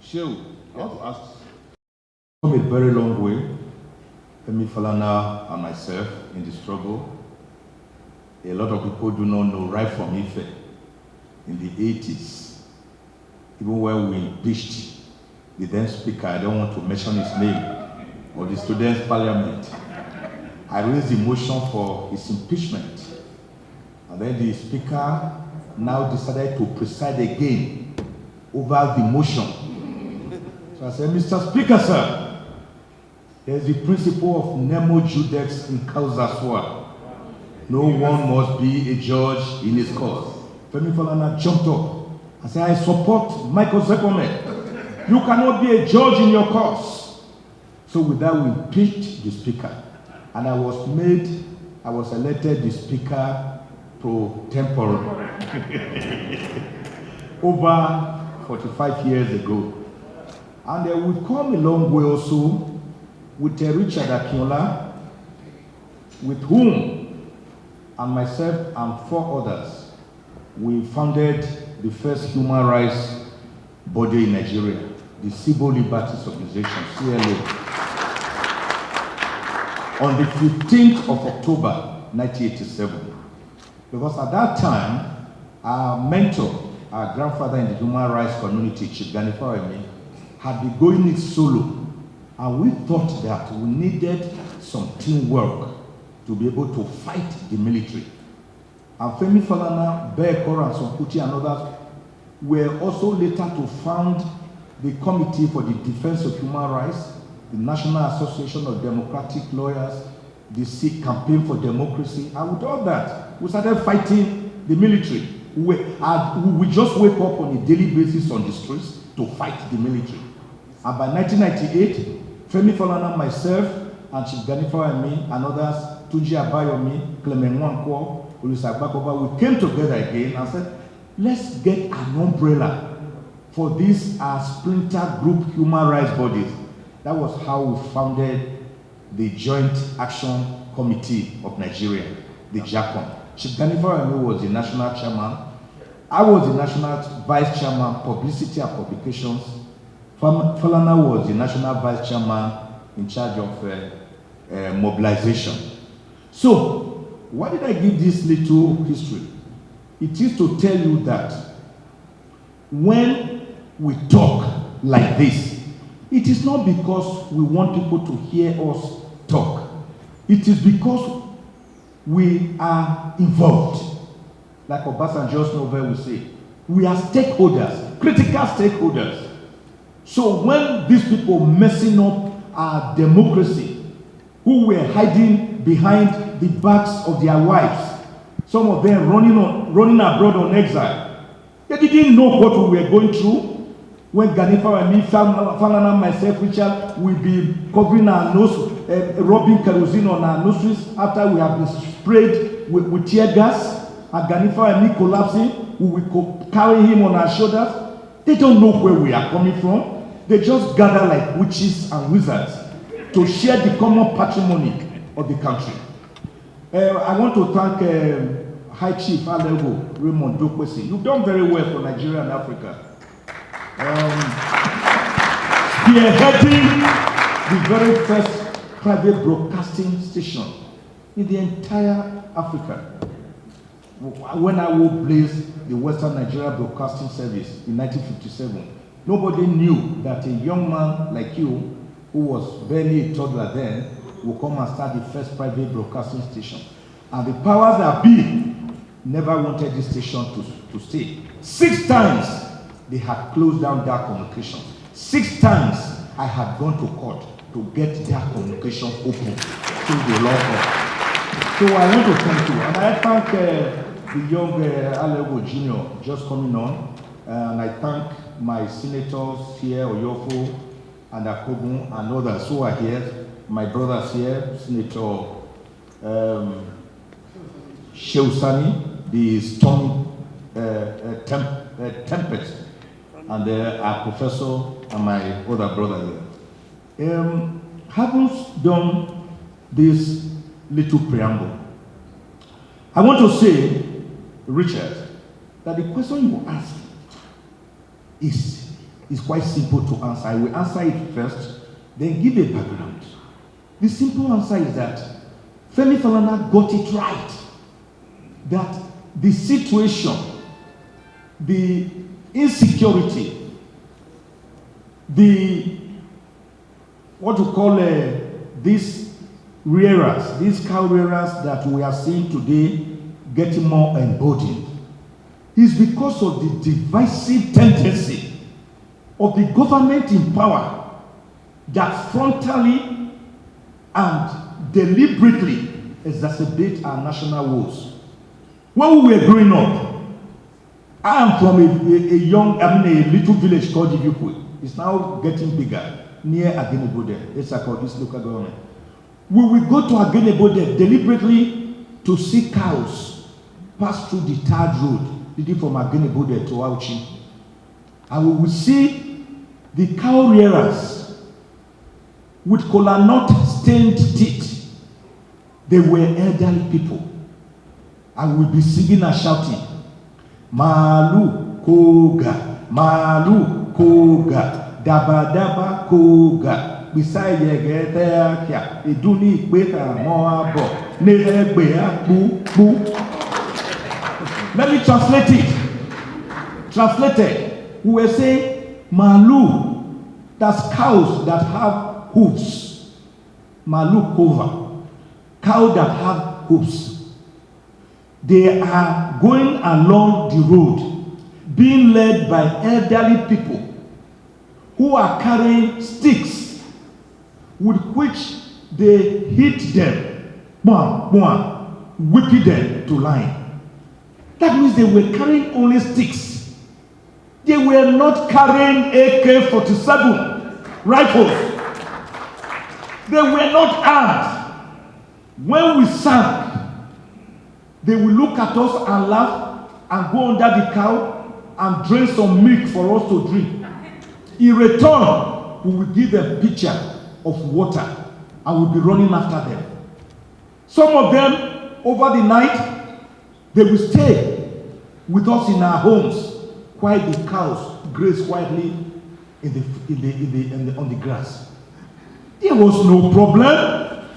Shehu, I want to ask. Come a very long way, Femi Falana and myself in the struggle. A lot of people do not know right from Ife in the 80s, even when we impeached the then speaker, I don't want to mention his name, of the Students' Parliament. I raised the motion for his impeachment. And then the speaker now decided to preside again over the motion. So I said, Mr. Speaker, sir, there's the principle of Nemo Judex in causa sua. No one must be a judge in his cause. Femi Falana jumped up and said, I support Michael Zekome. You cannot be a judge in your cause. So with that, we impeached the speaker. And I was elected the speaker pro tempore over 45 years ago. And we've come a long way also with Richard Akinola, with whom and myself and 4 others, we founded the first human rights body in Nigeria, the Civil Liberties Organization, CLO, on the 15th of October, 1987. Because at that time, our mentor, our grandfather in the human rights community, Chief Gani Fawehinmi, had been going it solo. And we thought that we needed some teamwork to be able to fight the military. And Femi Falana, Bekor, and Sonkuti and others were also later to found the Committee for the Defense of Human Rights, the National Association of Democratic Lawyers, the Sikh Campaign for Democracy, and with all that, we started fighting the military. We just wake up on a daily basis on the streets to fight the military. And by 1998, Femi Falana, myself, and Chief Gani Fawehinmi, and others, Tunji Abayomi, Clement Nwankwo, Olisa Agbakova, we came together again and said, let's get an umbrella for these splinter group human rights bodies. That was how we founded the Joint Action Committee of Nigeria, the JACOM. Chief Gani Fawehinmi was the national chairman. I was the national vice chairman, publicity and publications. Falana was the national vice chairman in charge of mobilization. So, why did I give this little history? It is to tell you that when we talk like this, it is not because we want people to hear us talk. It is because we are involved. Like Obasanjo's novel will say, we are stakeholders, critical stakeholders. So when these people messing up our democracy, who were hiding behind the backs of their wives, some of them running abroad on exile, they didn't know what we were going through. When Gani Fawehinmi, Falana and myself, Richard, will be covering our nose, rubbing kerosene on our nostrils after we have been sprayed with tear gas, and Gani Fawehinmi collapsing, we will carry him on our shoulders. They don't know where we are coming from. They just gather like witches and wizards to share the common patrimony of the country. I want to thank High Chief Alego Raymond Dokwesi. You've done very well for Nigeria and Africa. Spearheading the very first private broadcasting station in the entire Africa. When I will blaze the Western Nigeria Broadcasting Service in 1957, nobody knew that a young man like you, who was barely a toddler then, will come and start the first private broadcasting station. And the powers that be never wanted this station to stay. 6 times they had closed down their communications. 6 times I had gone to court to get their communications open through the law court. So I want to thank you. And I thank the young Alego Jr. just coming on. And I thank my senators here, Oyofo and Akogun, and others who are here. My brothers here, Senator Shehu Sani, the Stormy Tempest, and our professor and my other brother here. Having done this little preamble, I want to say, Richard, that the question you ask is is quite simple to answer. I will answer it first, then give a background. The simple answer is that Femi Falana got it right. That the situation, the insecurity, the what you call these rearers, these cow rearers that we are seeing today getting more emboldened, is because of the divisive tendency of the government in power that frontally and deliberately exacerbate our national woes. When we were growing up, I am from a little village called Ivukwe. It's now getting bigger, near Agenebode. It's called this local government. We will go to Agenebode deliberately to see cows pass through the tarred road leading from Agenebode to Auchi. And we will see the cow rearers with kola nut stained teeth. They were elderly people. And we'll be singing and shouting, Malu Koga, Malu Koga, Daba Daba Koga, beside Yegeta Kia, Iduni Beta Moabo, Nebea Boo Boo. Let me translate it. Translated, we were saying, Malu, that's cows that have hooves. Malu Kova, cow that have hooves. They are going along the road, being led by elderly people who are carrying sticks with which they hit them, whipping them to line. That means they were carrying only sticks. They were not carrying AK-47 rifles. They were not armed. When we sang, they will look at us and laugh and go under the cow and drain some milk for us to drink. In return, we will give them a pitcher of water and we'll be running after them. Some of them, over the night, they will stay with us in our homes while the cows graze quietly on the grass. There was no problem.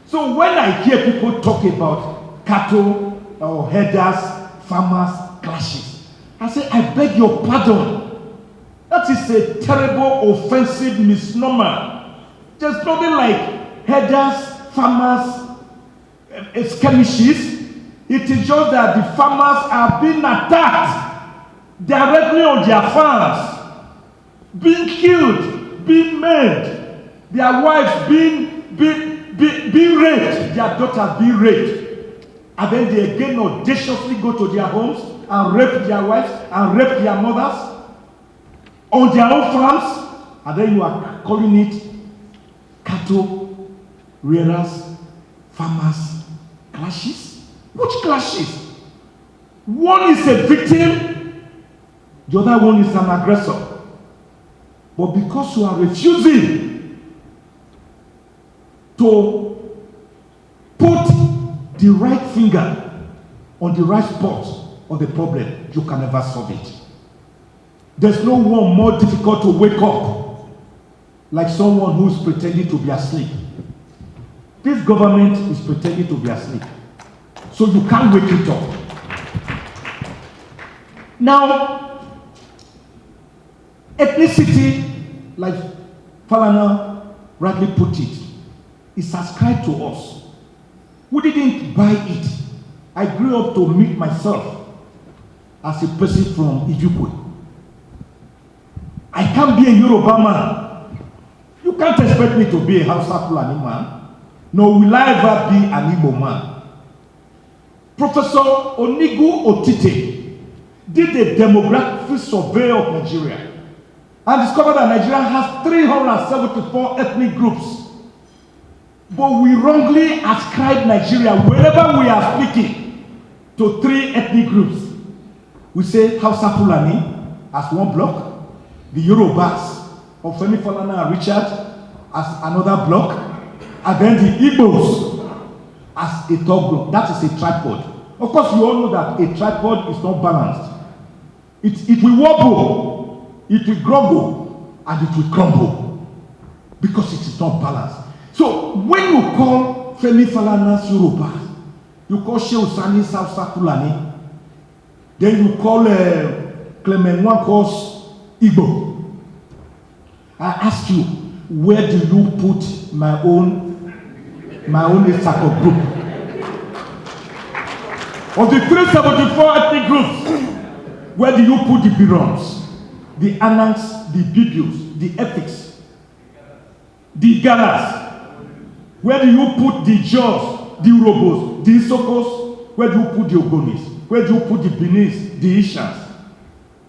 So when I hear people talk about cattle or herders, farmers, clashes, I say, I beg your pardon. That is a terrible, offensive misnomer. There's nothing like herders, farmers, skirmishes. It is just that the farmers are being attacked directly on their farms, being killed, being maimed, their wives being raped, their daughters being raped. And then they again audaciously go to their homes and rape their wives and rape their mothers on their own farms. And then you are calling it cattle rearers, farmers, clashes? Which clashes? One is a victim, the other one is an aggressor. But because you are refusing to put the right finger on the right spot of the problem, you can never solve it. There's no one more difficult to wake up like someone who is pretending to be asleep. This government is pretending to be asleep. So you can't wake it up. Now, ethnicity, like Falana rightly put it, is ascribed to us. We didn't buy it. I grew up to meet myself as a person from Ijukwe. I can't be a Yoruba man. You can't expect me to be a Hausa Fulani man. Nor will I ever be an Igbo man. Professor Onigu Otite did a demographic survey of Nigeria and discovered that Nigeria has 374 ethnic groups. But we wrongly ascribe Nigeria, wherever we are speaking, to 3 ethnic groups. We say Hausa Fulani as one block, the Yorubas of Femi Falana and Richard as another block, and then the Igbos as a third block. That is a tripod. Of course, you all know that a tripod is not balanced. It will wobble. it will grumble and it will crumble because it is not balanced. So when you call Femi Falana Yoruba, you call Shehu Sani South Sakulani, then you call Clement Nwankos Igbo. I ask you, where do you put my own Isako group? Of the 374 ethnic groups, where do you put the Birons, the Anans, the Bibios, the Ethics, the Galas? Where do you put the Jaws, the Urobos, the Isokos? Where do you put the Ogonis? Where do you put the Benis, the Ishans?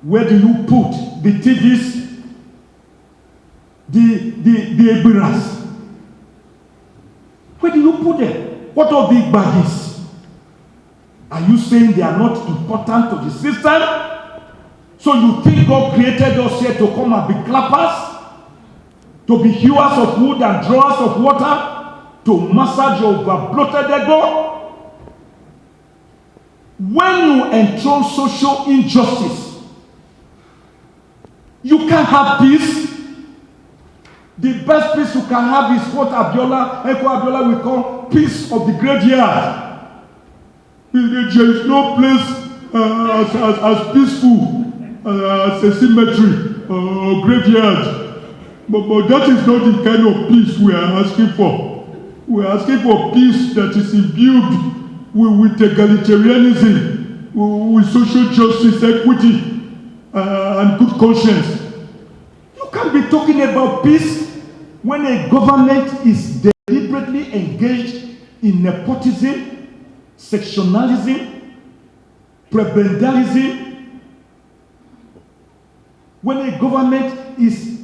Where do you put the Tidis, the Ebiras? Where do you put them? What of the Igbagis? Are you saying they are not important to the system? So you think God created us here to come and be clappers? To be hewers of wood and drawers of water? To massage your bloated ego? When you enthrone social injustice, you can't have peace. The best peace you can have is what Eko Abiola will call peace of the graveyard. There is no place as peaceful as a cemetery or graveyard. But that is not the kind of peace we are asking for. We are asking for peace that is imbued with egalitarianism, with social justice, equity, and good conscience. You can't be talking about peace when a government is deliberately engaged in nepotism, sectionalism, prebendalism, when a government is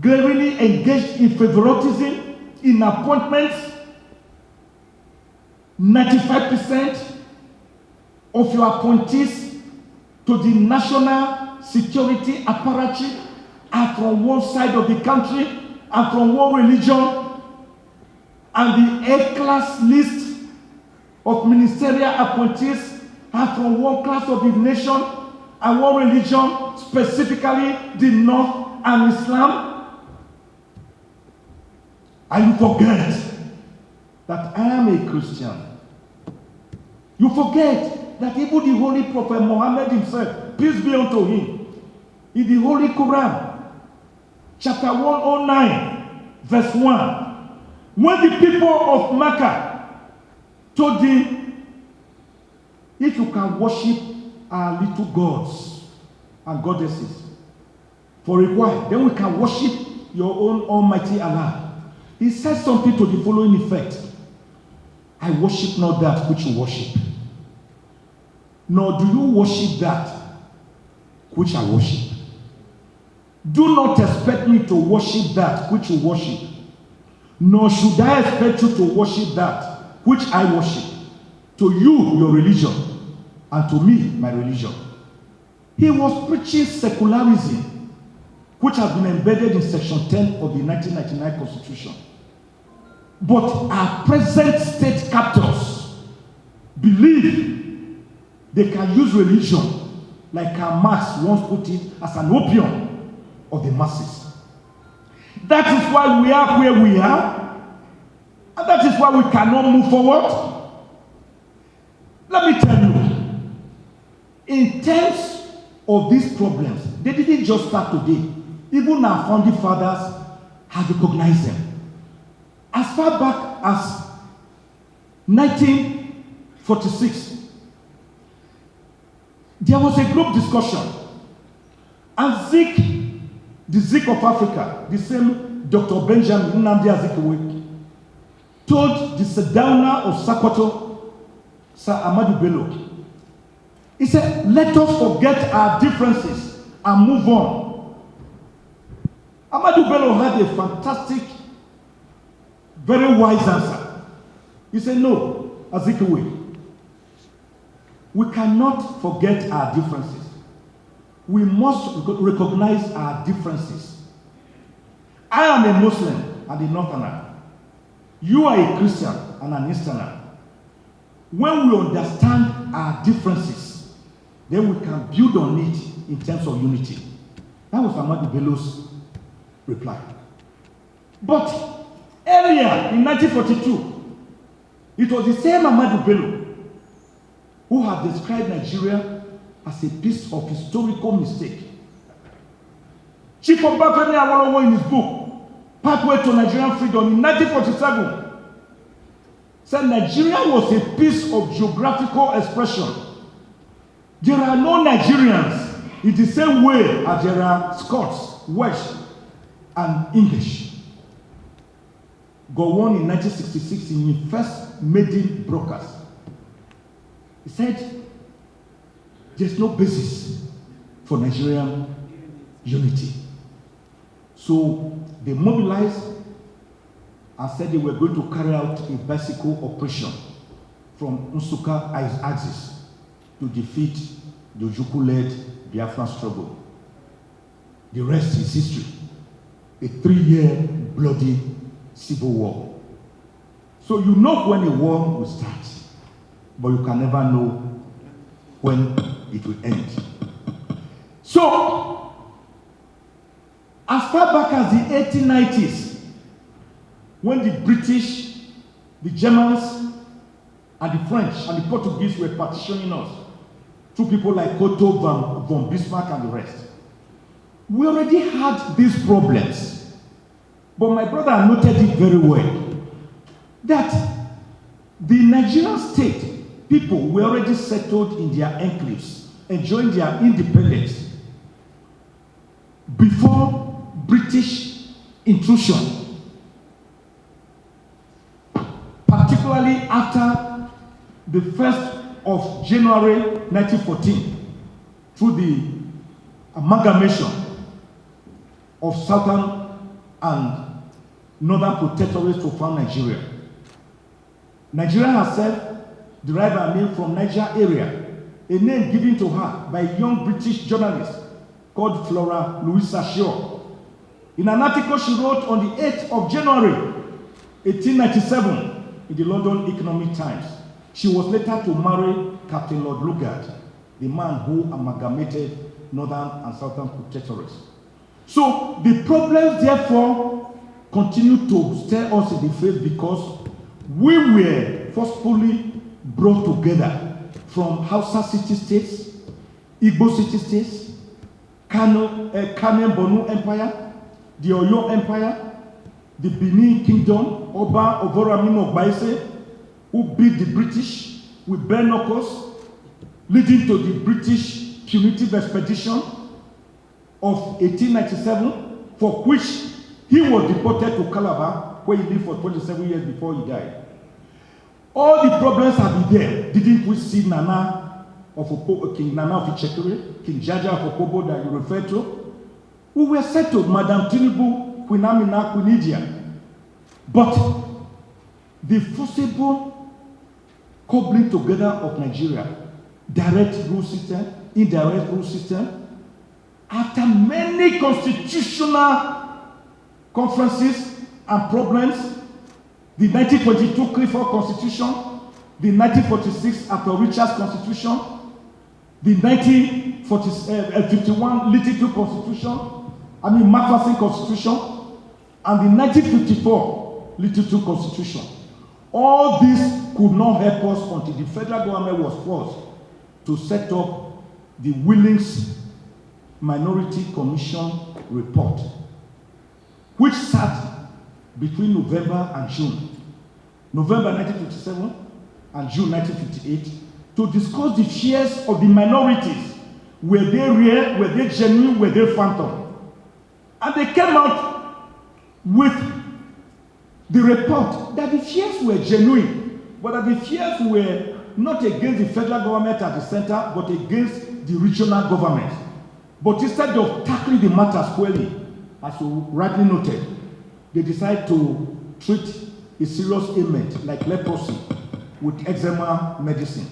glaringly engaged in favoritism, in appointments, 95% of your appointees to the national security apparatus are from one side of the country and from one religion, and the A-class list of ministerial appointees are from one class of the nation and one religion, specifically the North and Islam. And you forget that I am a Christian. You forget that even the Holy Prophet Muhammad himself, peace be unto him, in the Holy Quran, chapter 109, verse 1, when the people of Mecca told him, if you can worship our little gods and goddesses for a while, then we can worship your own Almighty Allah. He said something to the following effect: I worship not that which you worship, nor do you worship that which I worship. Do not expect me to worship that which you worship, nor should I expect you to worship that which I worship. To you, your religion, and to me, my religion. He was preaching secularism, which has been embedded in Section 10 of the 1999 Constitution. But our present state captors believe they can use religion, like Karl Marx once put it, as an opium of the masses. That is why we are where we are, and that is why we cannot move forward. Let me tell you, in terms of these problems, they didn't just start today. Even our founding fathers have recognized them. As far back as 1946, there was a group discussion, and Zik, the Zik of Africa, the same Dr. Benjamin Nnamdi Azikiwe, told the Sardauna of Sokoto, Sir Ahmadu Bello, he said, let us forget our differences and move on. Ahmadu Bello had a fantastic, very wise answer. He said, no, Azikiwe, we cannot forget our differences. We must recognize our differences. I am a Muslim and a Northerner. You are a Christian and an Easterner. When we understand our differences, then we can build on it in terms of unity. That was Ahmadu Bello's reply. But earlier, in 1942, it was the same Ahmadu Bello who had described Nigeria as a piece of historical mistake. Chief Obafemi Awolowo, in his book, Pathway to Nigerian Freedom, in 1947, said Nigeria was a piece of geographical expression. There are no Nigerians in the same way as there are Scots, Welsh, and English. Gowon in 1966 in his first maiden broadcast, he said there's no basis for Nigerian unity. So they mobilized and said they were going to carry out a bicycle operation from Nsukka axis to defeat the Ojukwu-led Biafran struggle. The rest is history. A 3-year bloody civil war. So you know when a war will start, but you can never know when it will end. So, as far back as the 1890s, when the British, the Germans, and the French and the Portuguese were partitioning us through people like Otto von Bismarck and the rest, we already had these problems. But my brother noted it very well, that the Nigerian state, people were already settled in their enclaves, enjoying their independence before British intrusion, particularly after the 1st of January 1914, through the amalgamation of Southern and Northern protectorates to form Nigeria. Nigeria herself derived her name from Niger area, a name given to her by a young British journalist called Flora Louisa Shaw. In an article she wrote on the 8th of January 1897 in the London Economic Times, she was later to marry Captain Lord Lugard, the man who amalgamated Northern and Southern protectorates. So the problems therefore continue to stare us in the face because we were forcefully brought together from Hausa city-states, Igbo city-states, Kano Bonu Empire, the Oyo Empire, the Benin Kingdom, Oba Ovoramino Ogbaise, who beat the British with bare knuckles, leading to the British punitive expedition of 1897, for which he was deported to Calabar, where he lived for 27 years before he died. All the problems have been there. Didn't we see Nana of King Nana of Ichekere, King Jaja of Okobo that you referred to? We were settled, Madam Tinubu, Queen Amina, Queen Idia. But the forcible coupling together of Nigeria, direct rule system, indirect rule system, after many constitutional conferences and problems, the 1922 Clifford Constitution, the 1946 Arthur Richards Constitution, the 1951 Little Constitution, Macpherson Constitution, and the 1954 Little Constitution. All this could not help us until the federal government was forced to set up the Willings Minority Commission report, which sat between November and June, November 1957 and June 1958, to discuss the fears of the minorities. Were they real? Were they genuine? Were they phantom? And they came out with the report that the fears were genuine, but that the fears were not against the federal government at the center, but against the regional government. But instead of tackling the matter squarely, as you rightly noted, they decided to treat a serious ailment like leprosy with eczema medicine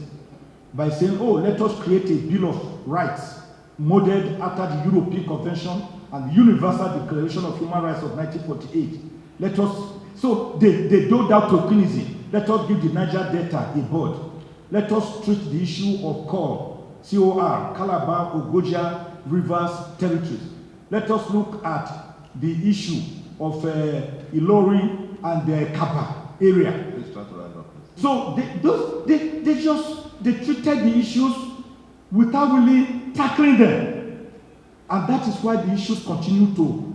by saying, oh, let us create a Bill of Rights modeled after the European Convention and the Universal Declaration of Human Rights of 1948. So they doled out tokenism. Let us give the Niger Delta a board. Let us treat the issue of COR, Calabar, Ogoja, Rivers, territories. Let us look at the issue of Ilori and Kappa area. Please try to round up. So they treated the issues without really tackling them. And that is why the issues continue to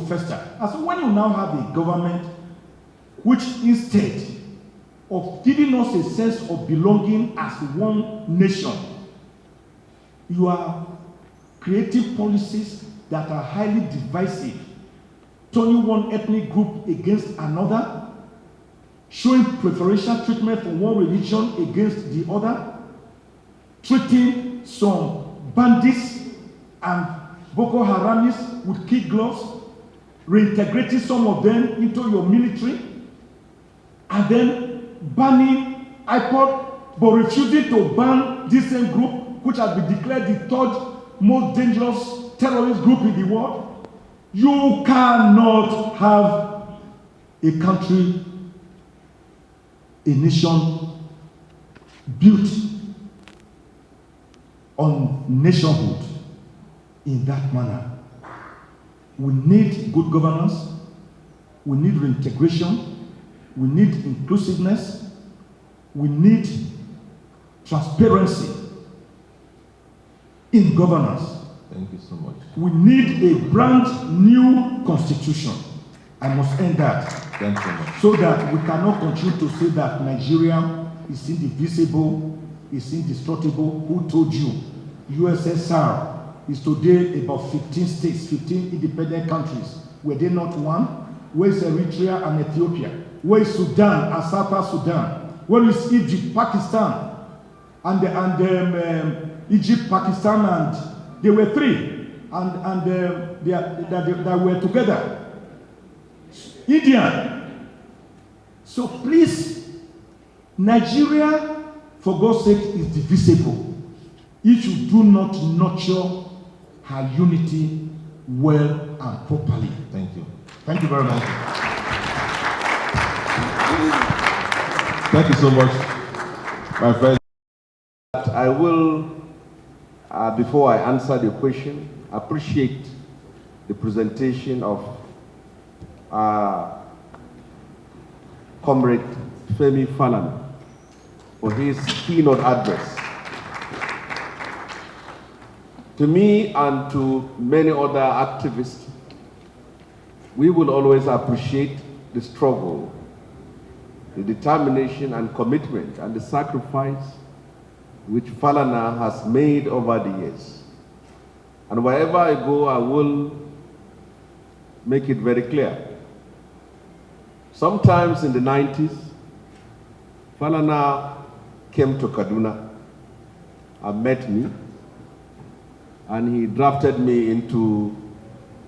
fester. And so when you now have a government which, instead of giving us a sense of belonging as one nation, you are creating policies that are highly divisive, turning one ethnic group against another, showing preferential treatment for one religion against the other, treating some bandits and Boko Haramis with kid gloves, reintegrating some of them into your military, and then banning IPOD, but refusing to ban this same group, which has been declared the third most dangerous terrorist group in the world. You cannot have a country, a nation built on nationhood in that manner. We need good governance, we need reintegration, we need inclusiveness, we need transparency in governance. Thank you so much. We need a brand new constitution. I must end that. Thank you so much. So that we cannot continue to say that Nigeria is indivisible, is indestructible. Who told you? USSR is today about 15 states, 15 independent countries. Were they not one? Where is Eritrea and Ethiopia? Where is Sudan and South Sudan? Where is Egypt, Pakistan, and Egypt, Pakistan, and they were three, and they were together. India. So please, Nigeria, for God's sake, is divisible if you do not nurture her unity well and properly. Thank you. Thank you very much. Thank you so much, my friend. I will, before I answer the question, appreciate the presentation of Comrade Femi Falana for his keynote address. To me and to many other activists, we will always appreciate the struggle, the determination and commitment and the sacrifice which Falana has made over the years. And wherever I go, I will make it very clear. Sometimes in the 90s, Falana came to Kaduna and met me, and he drafted me into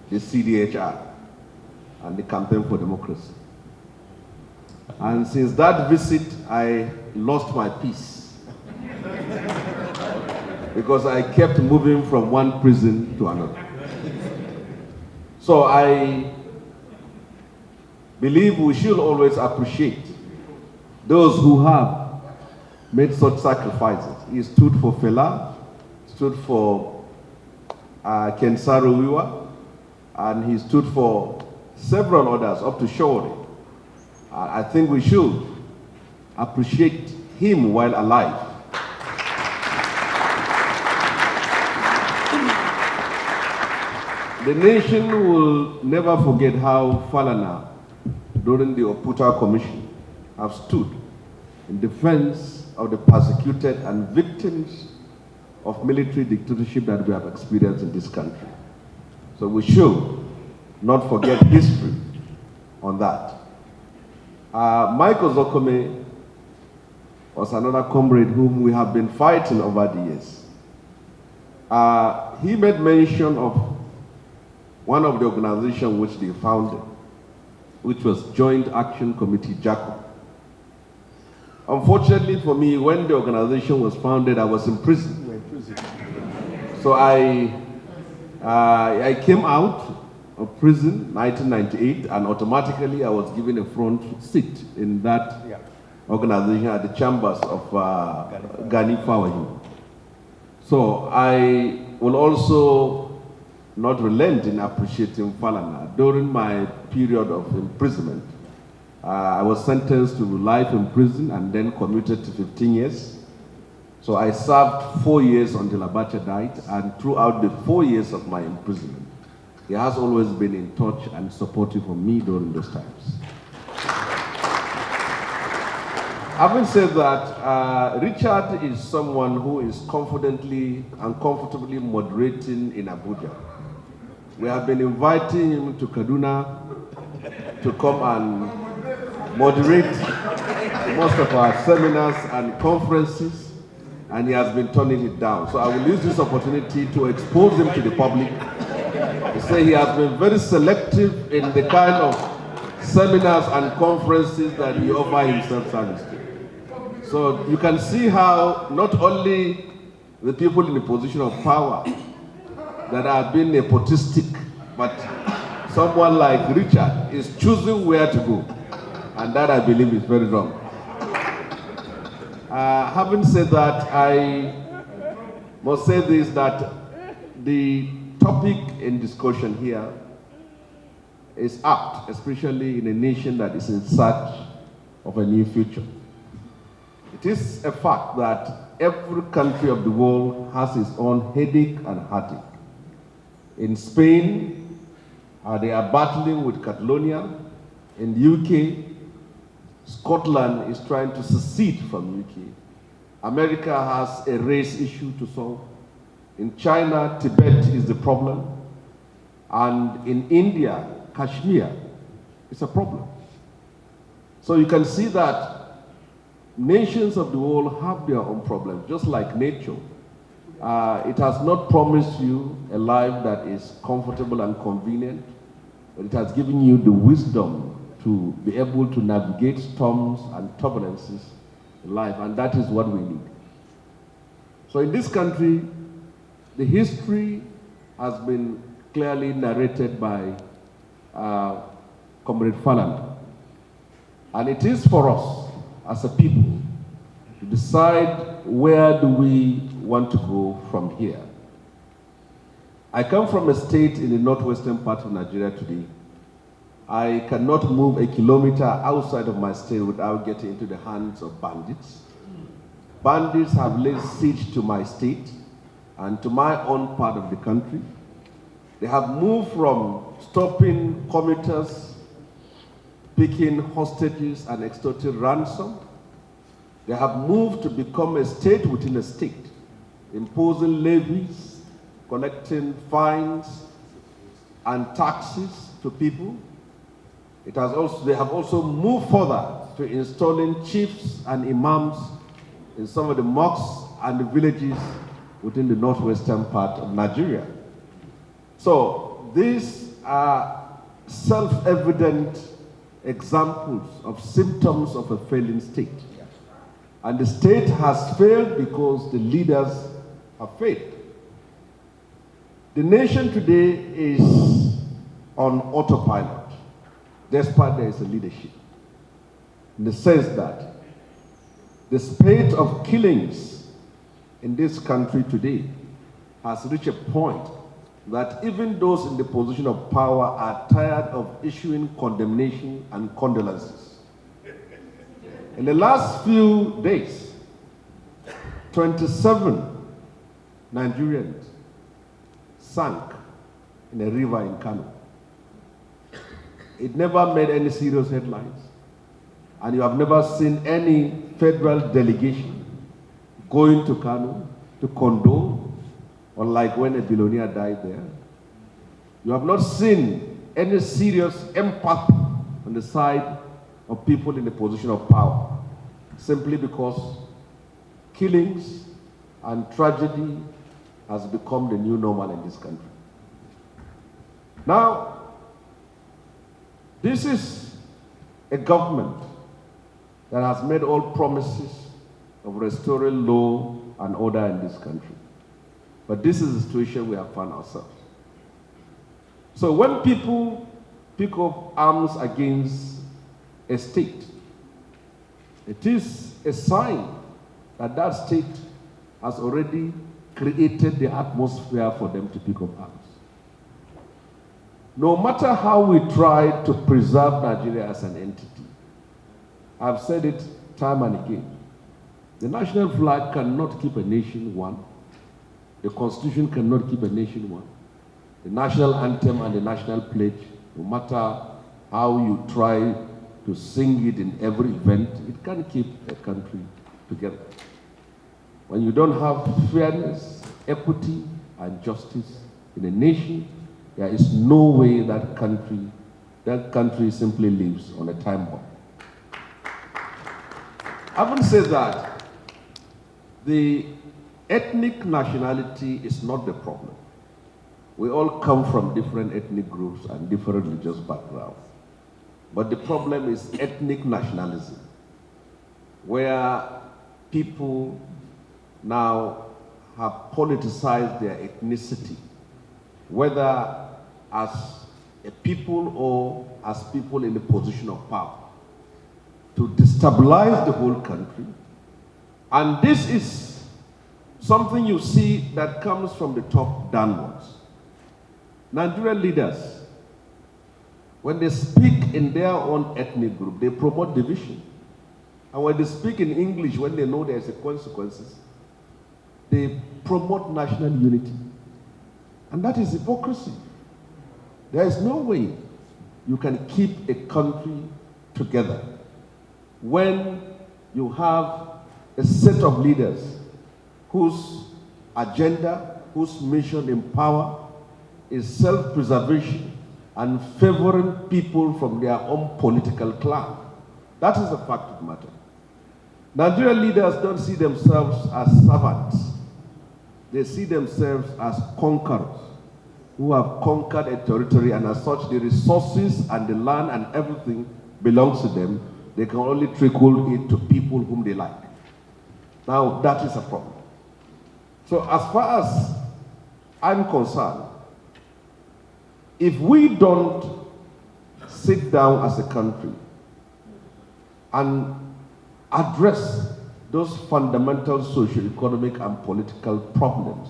the CDHR and the Campaign for Democracy. And since that visit, I lost my peace because I kept moving from one prison to another. So I believe we should always appreciate those who have made such sacrifices. He stood for Fela, stood for Kensaro Wiwa, and he stood for several others up to Shore. I think we should appreciate him while alive. The nation will never forget how Falana, during the Oputa Commission, have stood in defense of the persecuted and victims of military dictatorship that we have experienced in this country. So we should not forget history on that. Michael Zokome was another comrade whom we have been fighting over the years. He made mention of one of the organizations which they founded, which was Joint Action Committee, JACO. Unfortunately for me, when the organization was founded, I was in prison. So I came out of prison in 1998, and automatically I was given a front seat in that organization at the chambers of Gani Fawahi. So I will also not relent in appreciating Falana. During my period of imprisonment, I was sentenced to life in prison and then commuted to 15 years. So I served 4 years until Abacha died, and throughout the 4 years of my imprisonment, he has always been in touch and supportive of me during those times. Having said that, Richard is someone who is confidently and comfortably moderating in Abuja. We have been inviting him to Kaduna to come and moderate most of our seminars and conferences, and he has been turning it down. So I will use this opportunity to expose him to the public, to say he has been very selective in the kind of seminars and conferences that he offers himself service to. So you can see how not only the people in the position of power that are being nepotistic, but someone like Richard is choosing where to go. And that, I believe, is very wrong. Having said that, I must say this, that the topic in discussion here is apt, especially in a nation that is in search of a new future. It is a fact that every country of the world has its own headache and heartache. In Spain, they are battling with Catalonia. In the UK, Scotland is trying to secede from UK. America has a race issue to solve. In China, Tibet is the problem. And in India, Kashmir is a problem. So you can see that nations of the world have their own problems, just like nature. It has not promised you a life that is comfortable and convenient, but it has given you the wisdom to be able to navigate storms and turbulences in life, and that is what we need. So in this country, the history has been clearly narrated by Comrade Falana. And it is for us as a people to decide where do we want to go from here. I come from a state in the northwestern part of Nigeria today. I cannot move a kilometer outside of my state without getting into the hands of bandits. Bandits have laid siege to my state and to my own part of the country. They have moved from stopping commuters, picking hostages and extorting ransom. They have moved to become a state within a state, imposing levies, collecting fines and taxes to people. They have also moved further to installing chiefs and imams in some of the mosques and the villages within the northwestern part of Nigeria. So these are self-evident examples of symptoms of a failing state. And the state has failed because the leaders have failed. The nation today is on autopilot, despite there is a leadership. In the sense that the spate of killings in this country today has reached a point that even those in the position of power are tired of issuing condemnation and condolences. In the last few days, 27 Nigerians sank in a river in Kano. It never made any serious headlines, and you have never seen any federal delegation going to Kano to condole, unlike when a billionaire died there. You have not seen any serious empathy on the side of people in the position of power, simply because killings and tragedy has become the new normal in this country. Now, this is a government that has made all promises of restoring law and order in this country. But this is the situation we have found ourselves. So when people pick up arms against a state, it is a sign that that state has already created the atmosphere for them to pick up arms. No matter how we try to preserve Nigeria as an entity, I've said it time and again, the national flag cannot keep a nation one. The Constitution cannot keep a nation one. The national anthem and the national pledge, no matter how you try to sing it in every event, it can't keep a country together. When you don't have fairness, equity, and justice in a nation, there is no way that country simply lives on a time bomb. Having said that, the ethnic nationality is not the problem. We all come from different ethnic groups and different religious backgrounds. But the problem is ethnic nationalism, where people now have politicized their ethnicity, whether as a people or as people in the position of power, to destabilize the whole country. And this is something you see that comes from the top downwards. Nigerian leaders, when they speak in their own ethnic group, they promote division. And when they speak in English, when they know there's a consequences, they promote national unity. And that is hypocrisy. There is no way you can keep a country together when you have a set of leaders whose agenda, whose mission in power is self-preservation and favoring people from their own political clan. That is the fact of the matter. Nigerian leaders don't see themselves as servants. They see themselves as conquerors who have conquered a territory, and as such, the resources and the land and everything belongs to them. They can only trickle it to people whom they like. Now, that is a problem. So as far as I'm concerned, if we don't sit down as a country and address those fundamental socio-economic and political problems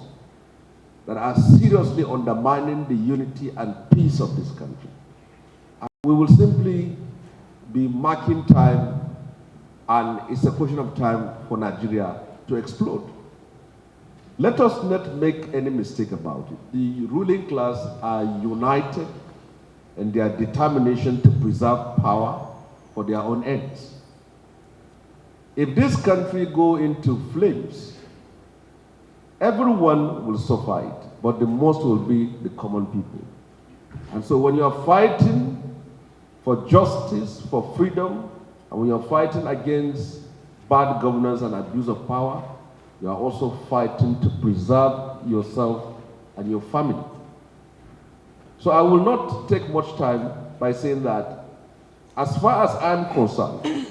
that are seriously undermining the unity and peace of this country, we will simply be marking time, and it's a question of time for Nigeria to explode. Let us not make any mistake about it. The ruling class are united in their determination to preserve power for their own ends. If this country go into flames, everyone will suffer it, but the most will be the common people. And so when you are fighting for justice, for freedom, and when you're fighting against bad governance and abuse of power, you are also fighting to preserve yourself and your family. So I will not take much time by saying that, as far as I'm concerned,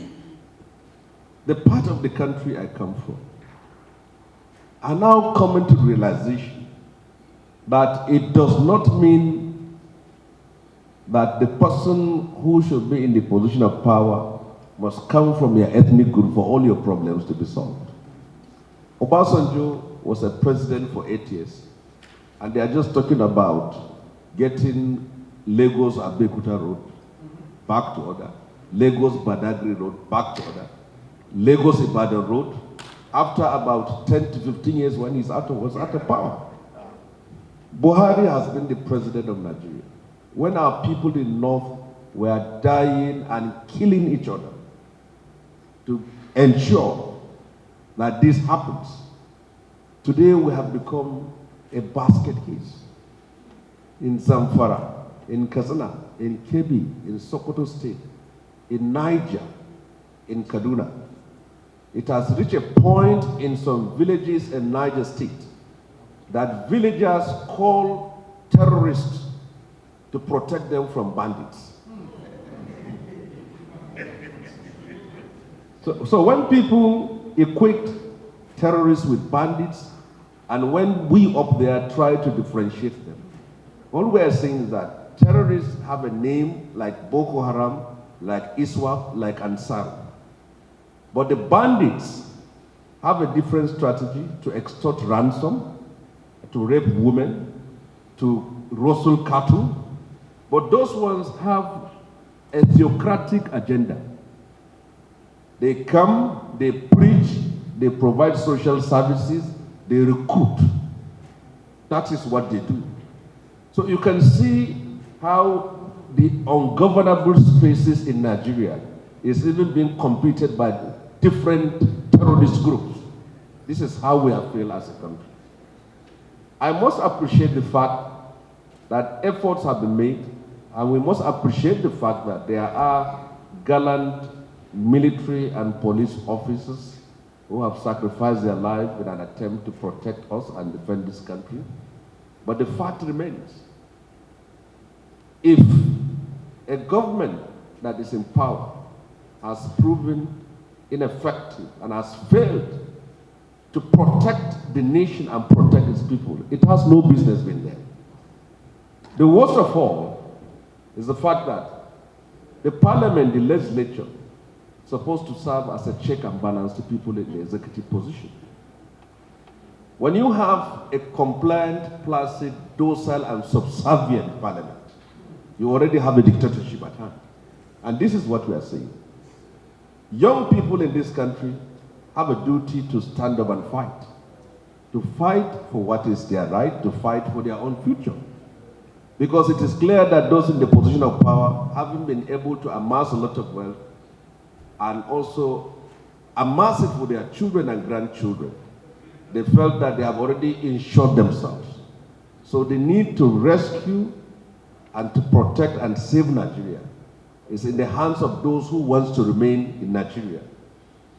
the part of the country I come from are now coming to the realization that it does not mean that the person who should be in the position of power must come from your ethnic group for all your problems to be solved. Obasanjo was a president for 8 years, and they are just talking about getting Lagos-Abeokuta Road back to order, Lagos-Badagry Road back to order, Lagos-Ibadan Road, after about 10 to 15 years when he was out of power. Buhari has been the president of Nigeria. When our people in the north were dying and killing each other to ensure that this happens, today we have become a basket case. In Zamfara, in Katsina, in Kebbi, in Sokoto State, in Niger, in Kaduna. It has reached a point in some villages in Niger State that villagers call terrorists to protect them from bandits. So when people equate terrorists with bandits, and when we up there try to differentiate them, all we are saying is that terrorists have a name like Boko Haram, like ISWAP, like Ansar. But the bandits have a different strategy: to extort ransom, to rape women, to rustle cattle. But those ones have a theocratic agenda. They come, they preach, they provide social services, they recruit. That is what they do. So you can see how the ungovernable spaces in Nigeria is even being competed by different terrorist groups. This is how we have failed as a country. I must appreciate the fact that efforts have been made, and we must appreciate the fact that there are gallant military and police officers who have sacrificed their lives in an attempt to protect us and defend this country. But the fact remains, if a government that is in power has proven ineffective and has failed to protect the nation and protect its people, it has no business being there. The worst of all is the fact that the parliament, the legislature, is supposed to serve as a check and balance to people in the executive position. When you have a compliant, placid, docile, and subservient parliament, you already have a dictatorship at hand. And this is what we are saying. Young people in this country have a duty to stand up and fight. To fight for what is their right, to fight for their own future. Because it is clear that those in the position of power, having been able to amass a lot of wealth, and also amass it for their children and grandchildren, they felt that they have already insured themselves. So the need to rescue and to protect and save Nigeria is in the hands of those who want to remain in Nigeria.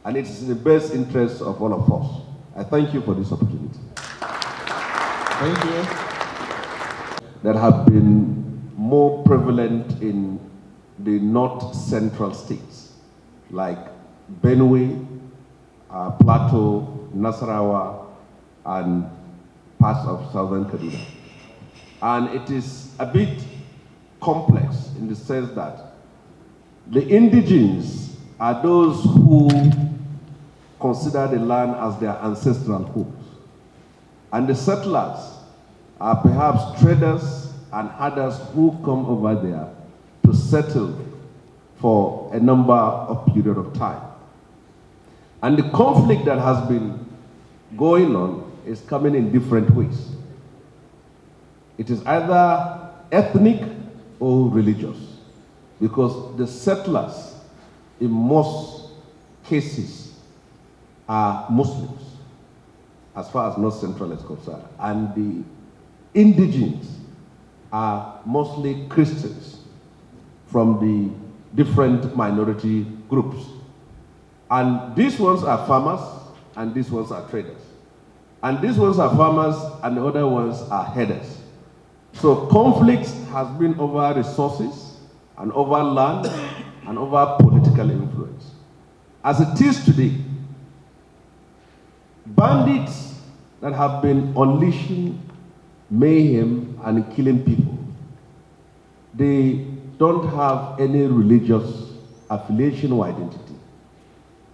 And it is in the best interest of all of us. I thank you for this opportunity. Thank you. That have been more prevalent in the north-central states, like Benue, Plateau, Nasarawa, and parts of southern Kaduna. And it is a bit complex in the sense that the indigenes are those who consider the land as their ancestral homes. And the settlers are perhaps traders and others who come over there to settle for a number of period of time. And the conflict that has been going on is coming in different ways. It is either ethnic or religious, because the settlers in most cases are Muslims, as far as North Central is concerned, and the indigenes are mostly Christians from the different minority groups. And these ones are farmers, and these ones are traders. And these ones are farmers, and the other ones are herders. So conflicts has been over resources, and over land, and over political influence. As it is today, bandits that have been unleashing mayhem and killing people, they don't have any religious affiliation or identity.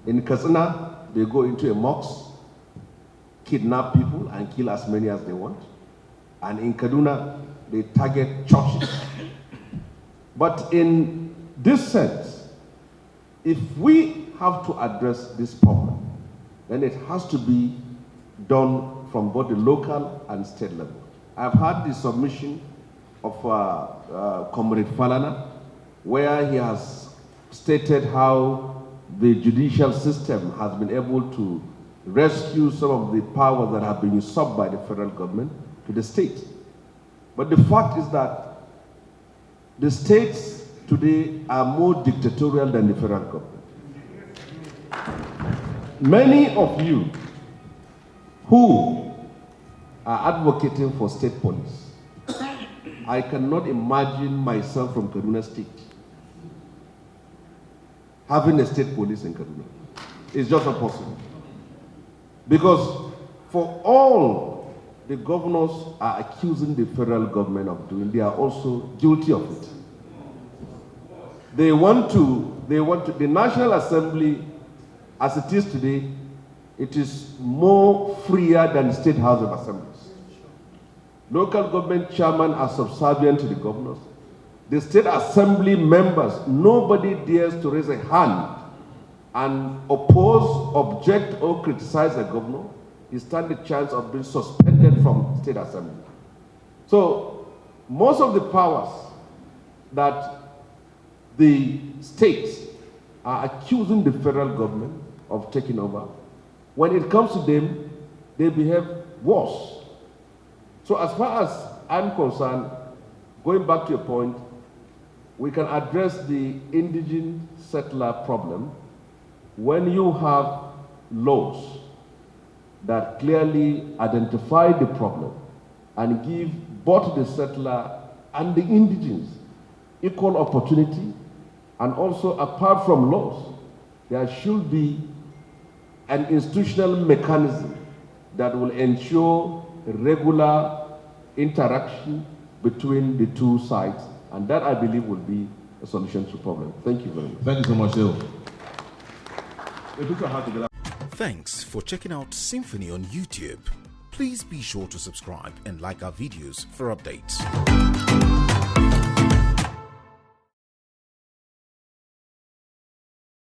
In Katsina, they go into a mosque, kidnap people and kill as many as they want. And in Kaduna, they target churches. But in this sense, if we have to address this problem, then it has to be done from both the local and state level. I've had the submission of Comrade Falana, where he has stated how the judicial system has been able to rescue some of the powers that have been usurped by the federal government to the state. But the fact is that the states today are more dictatorial than the federal government. Many of you who are advocating for state police, I cannot imagine myself from Kaduna State having a state police in Kaduna. It's just not possible. Because for all the governors are accusing the federal government of doing, they are also guilty of it. The National Assembly, as it is today, it is more freer than the State House of Assemblies. Local government chairmen are subservient to the governors. the state assembly members, nobody dares to raise a hand and oppose, object, or criticize a governor, he stands a chance of being suspended from state assembly. So most of the powers that the states are accusing the federal government of taking over, when it comes to them, they behave worse. So as far as I'm concerned, going back to your point, we can address the indigent settler problem when you have laws that clearly identify the problem and give both the settler and the indigents equal opportunity. And also, apart from laws, there should be an institutional mechanism that will ensure regular interaction between the two sides, and that, I believe, will be a solution to the problem. Thank you very much. Thank you so much, Sir. Thanks for checking out Symphony on YouTube. Please be sure to subscribe and like our videos for updates.